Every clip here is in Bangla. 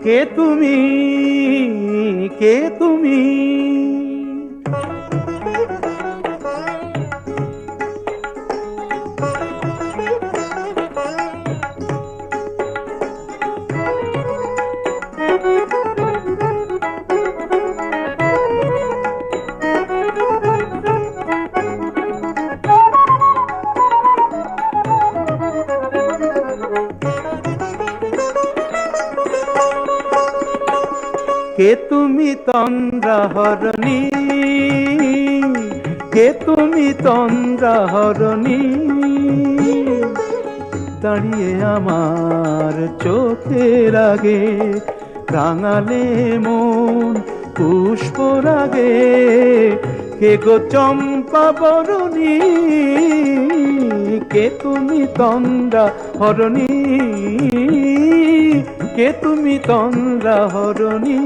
কে তুমি, কে তুমি? কে তুমি তন্দ্রাহরণী, কে তুমি তন্দ্রাহরণী? দাঁড়িয়ে আমার চোখের আগে রাঙালে মন পুষ্পরাগে। কে গো চম্পা বরণী, কে তুমি তন্দ্রাহরণী, কে তুমি তন্দ্রাহরণী?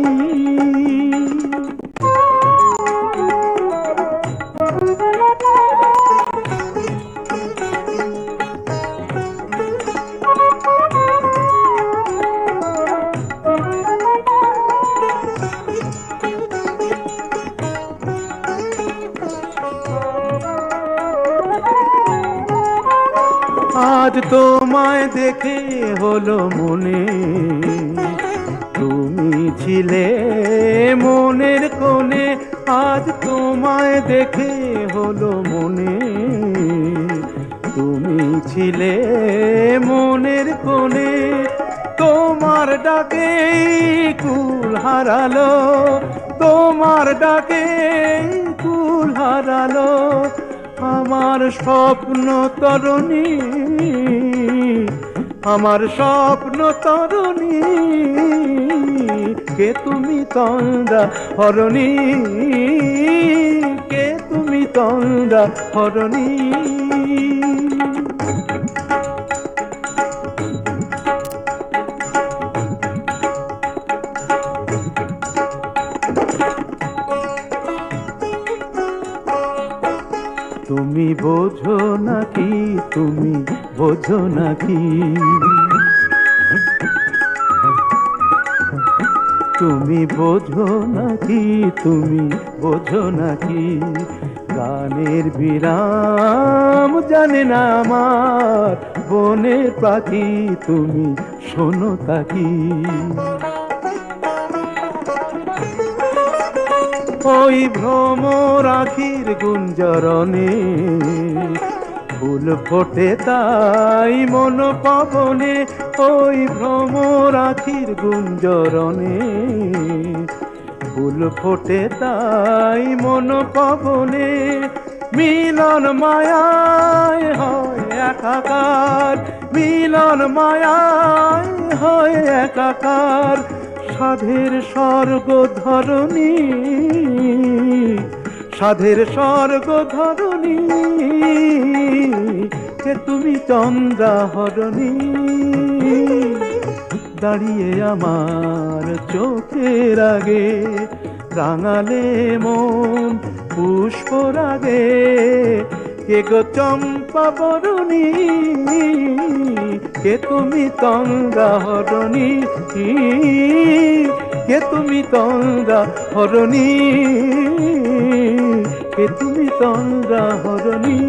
আজ তোমায় দেখে হলো মনে, তুমি ছিলে মনের কোণে। আজ তোমায় দেখে হলো মনে, তুমি ছিলে মনের কোণে। তোমার ডাকে কুল হারালো, তোমার ডাকে কুল হারালো আমার স্বপ্ন তরুণী, আমার স্বপ্ন তরুণী। কে তুমি তন্দ্রাহরণী, কে তুমি তন্দ্রাহরণী? তুমি বোঝো নাকি, তুমি বোঝো নাকি? তুমি বোঝো নাকি, তুমি বোঝো নাকি? গানের বিরাম জানে না আমার বনের পাখি, তুমি শোনো তাকি। ওই ভ্রমর আখির গুঞ্জরণে ফুল ফোটে তাই মন পবনে। ওই ভ্রমর আখির গুঞ্জরণে ফুল ফোটে তাই মন পবনে। মিলন মায়ায় হয় একাকার, মিলন মায়ায় হয় একাকার। সাধের স্বর্গ ধরণী, সাধের স্বর্গ ধরণী। কে তুমি তন্দ্রাহরণী, দাঁড়িয়ে আমার চোখের আগে রাঙালে মন পুষ্পরাগে। কে গো চম্পা বরণী, কে তুমি তন্দ্রাহরণী, কে তুমি তন্দ্রাহরণী, কে তুমি তন্দ্রাহরণী?